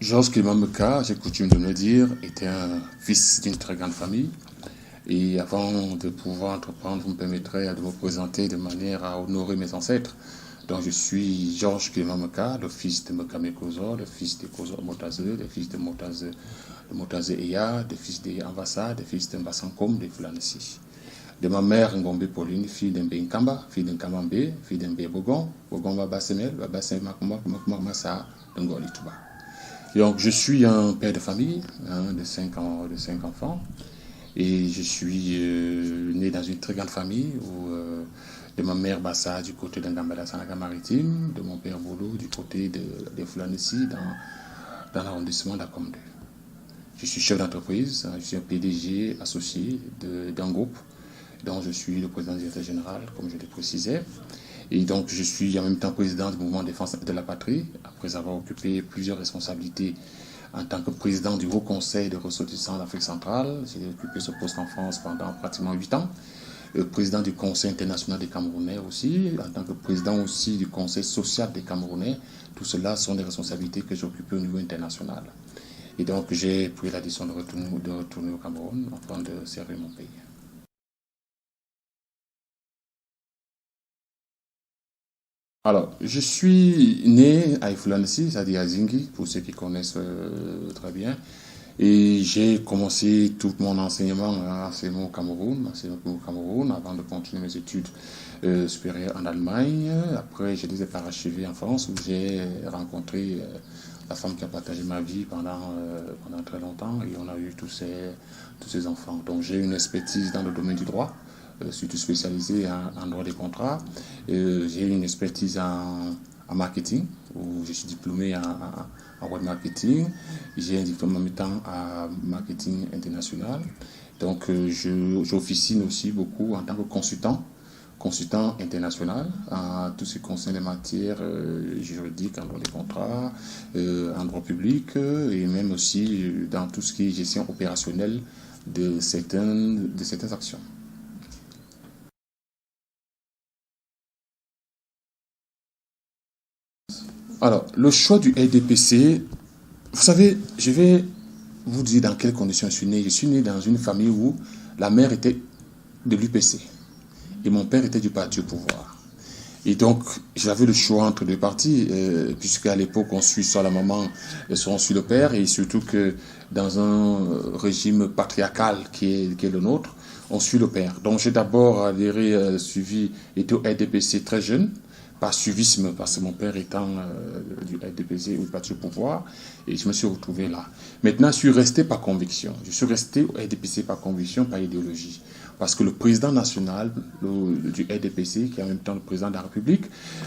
Georges Clément Meka, j'ai coutume de me le dire, était un fils d'une très grande famille. Et avant de pouvoir entreprendre, vous me permettrez de me présenter de manière à honorer mes ancêtres. Donc je suis Georges Clément Meka, le fils de Meka Mekozo, le fils de Kozo Motaze, le fils de Motaze Eya, le fils de Anvassa, le fils de Mbassankom de Fulanesi. De ma mère, Ngombe Pauline, fille d'un Nkamba, fille d'un Kamambe, fille d'un Bogon, Bogon Babasemel, Babasemel Makuma Massa, d'un Golituba. Donc, je suis un père de famille de 5 enfants et je suis né dans une très grande famille de ma mère Bassa du côté d'Angambela Sanaka Maritime, de mon père Bolo du côté de Fulanessi dans l'arrondissement d'Akomde. Je suis chef d'entreprise, je suis un PDG associé d'un groupe dont je suis le président directeur général, comme je l'ai précisé. Et donc, je suis en même temps président du mouvement de défense de la patrie, après avoir occupé plusieurs responsabilités en tant que président du Haut Conseil des ressortissants d'Afrique centrale. J'ai occupé ce poste en France pendant pratiquement 8 ans. Le président du Conseil international des Camerounais aussi, en tant que président aussi du Conseil social des Camerounais. Tout cela sont des responsabilités que j'ai occupées au niveau international. Et donc, j'ai pris la décision de retourner au Cameroun afin de servir mon pays. Alors, je suis né à Ifoulanesi, c'est-à-dire à Zingi, pour ceux qui connaissent très bien. Et j'ai commencé tout mon enseignement au Cameroun, avant de continuer mes études supérieures en Allemagne. Après, je les ai parachevées en France, où j'ai rencontré la femme qui a partagé ma vie pendant très longtemps, et on a eu tous ces enfants. Donc, j'ai une expertise dans le domaine du droit, surtout spécialisé en droit des contrats. J'ai une expertise en marketing, où je suis diplômé en web marketing. J'ai un diplôme en même temps en marketing international. Donc, j'officine aussi beaucoup en tant que consultant international en tout ce qui concerne les matières juridiques, en droit des contrats, en droit public et même aussi dans tout ce qui est gestion opérationnelle de certaines actions. Alors, le choix du LDPC, vous savez, je vais vous dire dans quelles conditions je suis né. Je suis né dans une famille où la mère était de l'UPC et mon père était du parti au pouvoir. Et donc, j'avais le choix entre deux partis, puisqu'à l'époque, on suit soit la maman, soit on suit le père, et surtout que dans un régime patriarcal qui est le nôtre, on suit le père. Donc, j'ai d'abord adhéré, suivi, été au RDPC très jeune, par suivisme, parce que mon père étant du RDPC ou du parti au pouvoir, et je me suis retrouvé là. Maintenant, je suis resté par conviction. Je suis resté au RDPC par conviction, par idéologie. Parce que le président national du RDPC, qui est en même temps le président de la République,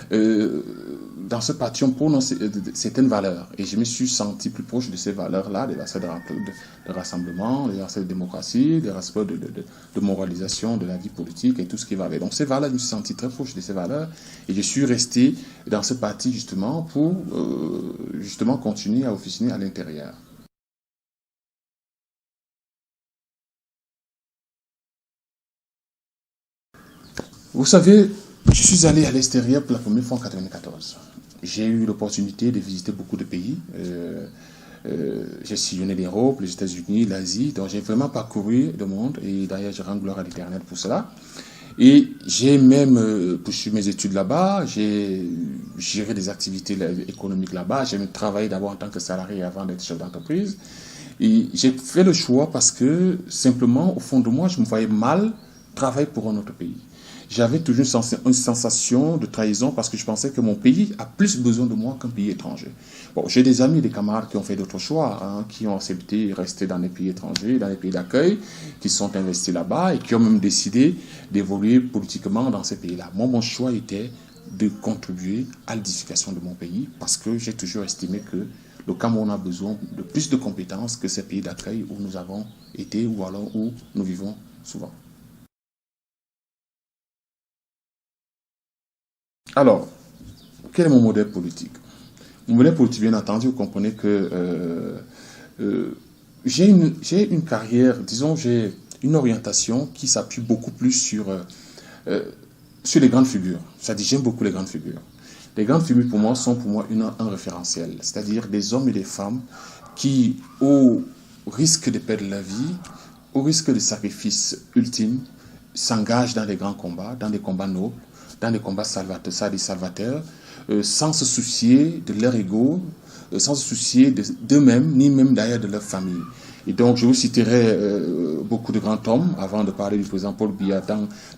dans ce parti, on prononce certaines valeurs. Et je me suis senti plus proche de ces valeurs-là, des aspects de rassemblement, des aspects de démocratie, des aspects de moralisation de la vie politique et tout ce qui va avec. Donc ces valeurs, je me suis senti très proche de ces valeurs. Et je suis resté dans ce parti justement pour justement continuer à officiner à l'intérieur. Vous savez, je suis allé à l'extérieur pour la première fois en 1994. J'ai eu l'opportunité de visiter beaucoup de pays. J'ai sillonné l'Europe, les États-Unis, l'Asie. Donc j'ai vraiment parcouru le monde et d'ailleurs je rends gloire à l'Éternel pour cela. Et j'ai même poursuivi mes études là-bas, j'ai géré des activités économiques là-bas, j'ai même travaillé d'abord en tant que salarié avant d'être chef d'entreprise. Et j'ai fait le choix parce que simplement, au fond de moi, je me voyais mal travailler pour un autre pays. J'avais toujours une sensation de trahison parce que je pensais que mon pays a plus besoin de moi qu'un pays étranger. Bon, j'ai des amis, des camarades qui ont fait d'autres choix, qui ont accepté de rester dans les pays étrangers, dans les pays d'accueil, qui sont investis là-bas et qui ont même décidé d'évoluer politiquement dans ces pays-là. Moi, mon choix était de contribuer à l'édification de mon pays parce que j'ai toujours estimé que le Cameroun a besoin de plus de compétences que ces pays d'accueil où nous avons été ou alors où nous vivons souvent. Alors, quel est mon modèle politique? Mon modèle politique, bien entendu, vous comprenez que j'ai une carrière, disons, j'ai une orientation qui s'appuie beaucoup plus sur les grandes figures. C'est-à-dire, j'aime beaucoup les grandes figures. Les grandes familles, pour moi, sont pour moi un référentiel. C'est-à-dire des hommes et des femmes qui, au risque de perdre la vie, au risque de sacrifice ultime, s'engagent dans des grands combats, dans des combats nobles, dans des combats salvateurs, sans se soucier de leur ego, sans se soucier d'eux-mêmes, ni même d'ailleurs de leur famille. Et donc, je vous citerai beaucoup de grands hommes, avant de parler du président Paul Biya,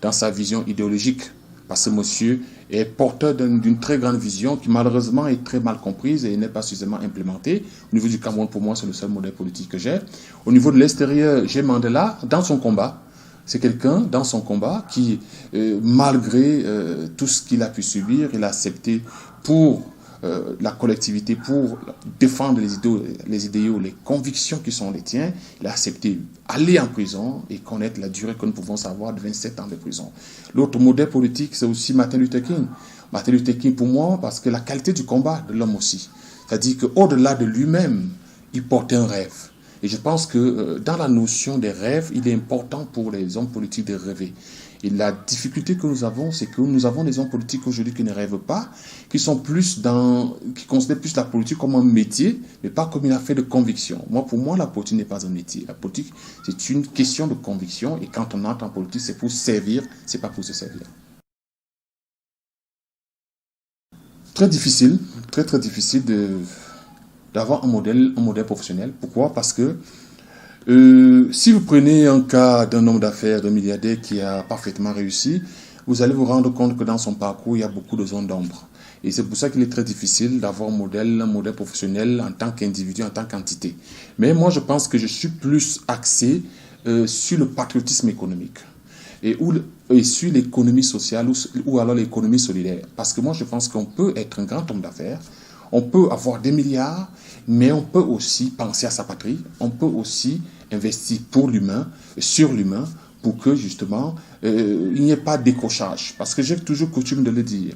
dans sa vision idéologique, parce que monsieur est porteur d'une très grande vision qui malheureusement est très mal comprise et n'est pas suffisamment implémentée. Au niveau du Cameroun, pour moi, c'est le seul modèle politique que j'ai. Au niveau de l'extérieur, j'ai Mandela dans son combat. C'est quelqu'un dans son combat qui, malgré tout ce qu'il a pu subir, il a accepté pour la collectivité, pour défendre les idéaux, les convictions qui sont les tiens. Il a accepté aller en prison et connaître la durée que nous pouvons savoir de 27 ans de prison. L'autre modèle politique, c'est aussi Martin Luther King. Martin Luther King pour moi, parce que la qualité du combat de l'homme aussi. C'est-à-dire qu'au-delà de lui-même, il portait un rêve. Et je pense que dans la notion des rêves, il est important pour les hommes politiques de rêver. Et la difficulté que nous avons, c'est que nous avons des hommes politiques aujourd'hui qui ne rêvent pas, qui considèrent plus la politique comme un métier, mais pas comme une affaire de conviction. Pour moi, la politique n'est pas un métier. La politique, c'est une question de conviction. Et quand on entre en politique, c'est pour servir, c'est pas pour se servir. Très difficile, très difficile d'avoir un modèle professionnel. Pourquoi? Parce que si vous prenez un cas d'un homme d'affaires, d'un milliardaire qui a parfaitement réussi, vous allez vous rendre compte que dans son parcours, il y a beaucoup de zones d'ombre. Et c'est pour ça qu'il est très difficile d'avoir un modèle professionnel en tant qu'individu, en tant qu'entité. Mais moi, je pense que je suis plus axé sur le patriotisme économique et sur l'économie sociale ou alors l'économie solidaire. Parce que moi, je pense qu'on peut être un grand homme d'affaires, on peut avoir des milliards, mais on peut aussi penser à sa patrie, on peut aussi investir pour l'humain, sur l'humain, pour que justement il n'y ait pas de décrochage. Parce que j'ai toujours coutume de le dire.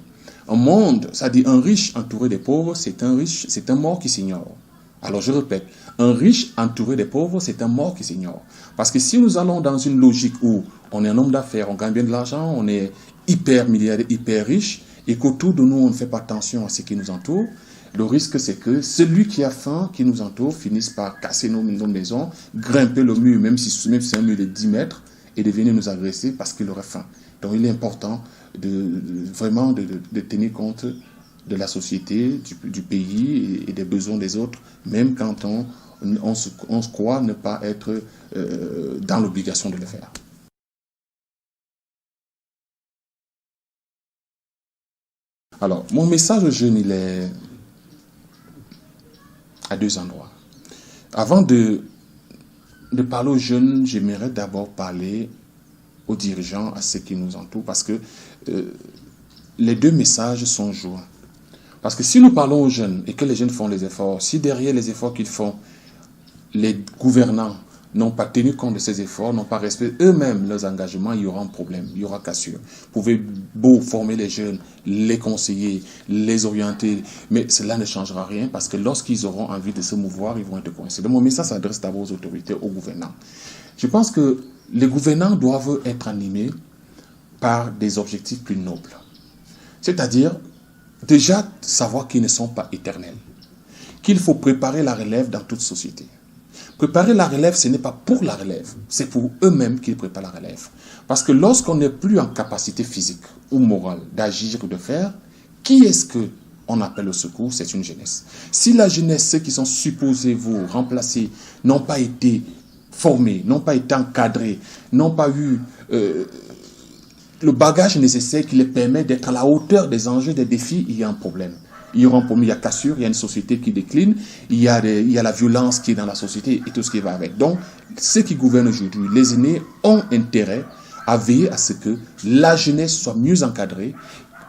Un monde, c'est-à-dire un riche entouré des pauvres, c'est un mort qui s'ignore. Alors je répète, un riche entouré des pauvres, c'est un mort qui s'ignore. Parce que si nous allons dans une logique où on est un homme d'affaires, on gagne bien de l'argent, on est hyper milliardaire, hyper riche, et qu'autour de nous on ne fait pas attention à ce qui nous entoure, le risque, c'est que celui qui a faim, qui nous entoure, finisse par casser nos maisons, grimper le mur, même si c'est un mur de 10 mètres, et de venir nous agresser parce qu'il aurait faim. Donc il est important vraiment de tenir compte de la société, du pays et des besoins des autres, même quand on se croit ne pas être dans l'obligation de le faire. Alors, mon message aux jeunes, il est à deux endroits. Avant de parler aux jeunes, j'aimerais d'abord parler aux dirigeants, à ceux qui nous entourent, parce que les deux messages sont joints. Parce que si nous parlons aux jeunes et que les jeunes font les efforts, si derrière les efforts qu'ils font, les gouvernants n'ont pas tenu compte de ces efforts, n'ont pas respecté eux-mêmes leurs engagements, il y aura un problème, il y aura cassure. Vous pouvez beau former les jeunes, les conseiller, les orienter, mais cela ne changera rien parce que lorsqu'ils auront envie de se mouvoir, ils vont être coincés. Donc mon message s'adresse d'abord aux autorités, aux gouvernants. Je pense que les gouvernants doivent être animés par des objectifs plus nobles. C'est-à-dire, déjà, savoir qu'ils ne sont pas éternels. Qu'il faut préparer la relève dans toute société. Préparer la relève, ce n'est pas pour la relève, c'est pour eux-mêmes qu'ils préparent la relève. Parce que lorsqu'on n'est plus en capacité physique ou morale d'agir ou de faire, qui est-ce qu'on appelle au secours? C'est une jeunesse. Si la jeunesse, ceux qui sont supposés vous remplacer, n'ont pas été formés, n'ont pas été encadrés, n'ont pas eu le bagage nécessaire qui les permet d'être à la hauteur des enjeux, des défis, il y a un problème. Il y aura un problème, il y a cassure, il y a une société qui décline, il y a la violence qui est dans la société et tout ce qui va avec. Donc, ceux qui gouvernent aujourd'hui, les aînés, ont intérêt à veiller à ce que la jeunesse soit mieux encadrée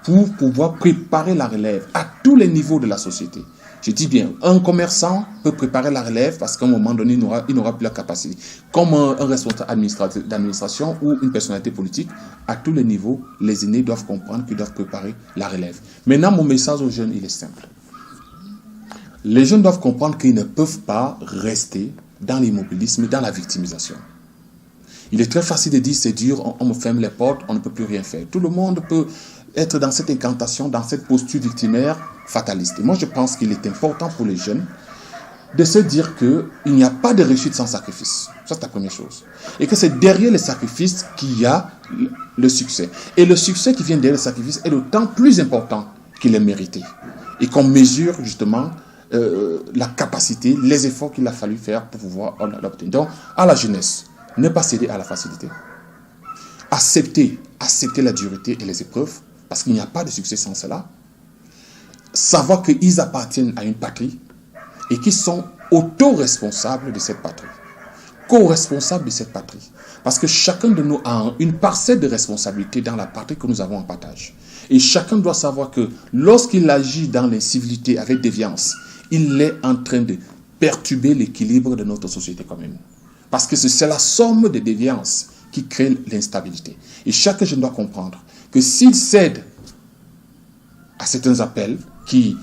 pour pouvoir préparer la relève à tous les niveaux de la société. Je dis bien, un commerçant peut préparer la relève parce qu'à un moment donné, il n'aura plus la capacité. Comme un responsable d'administration ou une personnalité politique, à tous les niveaux, les aînés doivent comprendre qu'ils doivent préparer la relève. Maintenant, mon message aux jeunes, il est simple. Les jeunes doivent comprendre qu'ils ne peuvent pas rester dans l'immobilisme, dans la victimisation. Il est très facile de dire, c'est dur, on me ferme les portes, on ne peut plus rien faire. Tout le monde peut être dans cette incantation, dans cette posture victimaire fataliste. Et moi, je pense qu'il est important pour les jeunes de se dire qu'il n'y a pas de réussite sans sacrifice. Ça, c'est la première chose. Et que c'est derrière le sacrifice qu'il y a le succès. Et le succès qui vient derrière le sacrifice est d'autant plus important qu'il est mérité. Et qu'on mesure justement la capacité, les efforts qu'il a fallu faire pour pouvoir l'obtenir. Donc, à la jeunesse, ne pas céder à la facilité. Accepter la dureté et les épreuves, parce qu'il n'y a pas de succès sans cela. Savoir qu'ils appartiennent à une patrie et qu'ils sont auto-responsables de cette patrie. Co-responsables de cette patrie. Parce que chacun de nous a une parcelle de responsabilité dans la patrie que nous avons en partage. Et chacun doit savoir que lorsqu'il agit dans l'incivilité avec déviance, il est en train de perturber l'équilibre de notre société commune. Parce que c'est la somme des déviances qui crée l'instabilité. Et chaque jeune doit comprendre que s'il cède à certains appels qui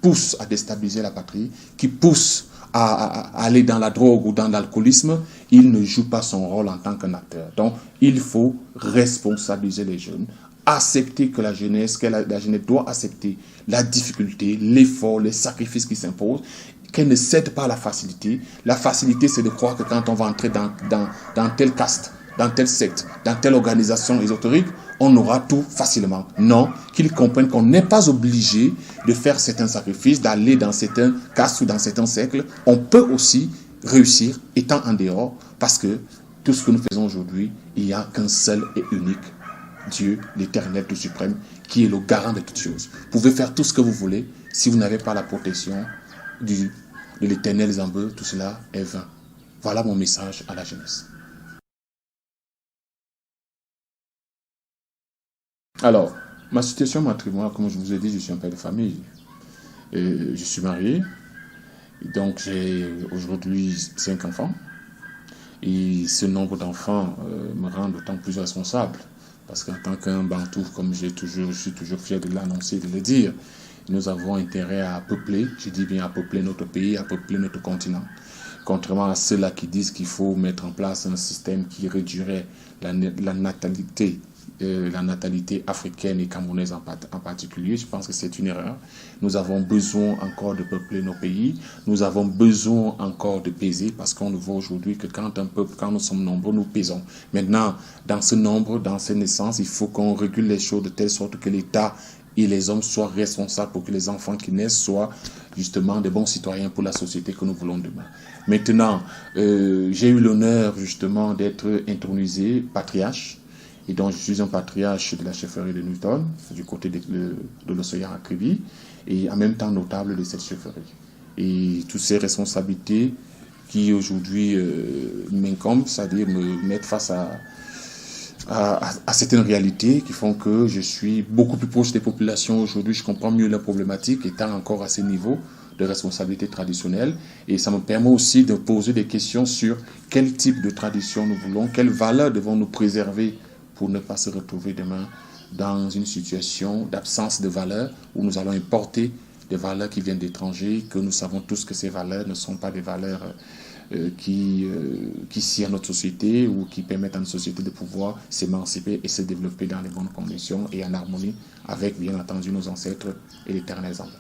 poussent à déstabiliser la patrie, qui poussent à aller dans la drogue ou dans l'alcoolisme, il ne joue pas son rôle en tant qu'un acteur. Donc, il faut responsabiliser les jeunes, accepter que la jeunesse doit accepter la difficulté, l'effort, les sacrifices qui s'imposent, qu'elle ne cède pas à la facilité. La facilité, c'est de croire que quand on va entrer dans tel caste, dans telle secte, dans telle organisation ésotérique, on aura tout facilement. Non, qu'ils comprennent qu'on n'est pas obligé de faire certains sacrifices, d'aller dans certains castes ou dans certains cercles. On peut aussi réussir étant en dehors, parce que tout ce que nous faisons aujourd'hui, il n'y a qu'un seul et unique Dieu, l'Éternel tout suprême, qui est le garant de toutes choses. Vous pouvez faire tout ce que vous voulez, si vous n'avez pas la protection de l'Éternel Zambeu, tout cela est vain. Voilà mon message à la jeunesse. Alors, ma situation matrimoniale, comme je vous ai dit, je suis un père de famille. Et je suis marié, donc j'ai aujourd'hui 5 enfants. Et ce nombre d'enfants me rend d'autant plus responsable. Parce qu'en tant qu'un Bantou, comme je suis toujours fier de l'annoncer, de le dire, nous avons intérêt à peupler, je dis bien à peupler notre pays, à peupler notre continent. Contrairement à ceux-là qui disent qu'il faut mettre en place un système qui réduirait la natalité africaine et camerounaise en particulier, je pense que c'est une erreur. Nous avons besoin encore de peupler nos pays, nous avons besoin encore de peser, parce qu'on le voit aujourd'hui que quand nous sommes nombreux, nous pesons. Maintenant, dans ce nombre, dans ces naissances, il faut qu'on régule les choses de telle sorte que l'État et les hommes soient responsables pour que les enfants qui naissent soient justement des bons citoyens pour la société que nous voulons demain. Maintenant, j'ai eu l'honneur justement d'être intronisé patriarche. Et donc, je suis un patriarche de la chefferie de Newton, du côté de l'Océan à Kribi, et en même temps notable de cette chefferie. Et toutes ces responsabilités qui aujourd'hui m'incombent, c'est-à-dire me mettre face à certaines réalités qui font que je suis beaucoup plus proche des populations aujourd'hui, je comprends mieux leurs problématiques, étant encore à ce niveau de responsabilité traditionnelle. Et ça me permet aussi de poser des questions sur quel type de tradition nous voulons, quelles valeurs devons-nous préserver pour ne pas se retrouver demain dans une situation d'absence de valeurs où nous allons importer des valeurs qui viennent d'étrangers, que nous savons tous que ces valeurs ne sont pas des valeurs qui sirent notre société ou qui permettent à notre société de pouvoir s'émanciper et se développer dans les bonnes conditions et en harmonie avec, bien entendu, nos ancêtres et l'Éternel Zambé.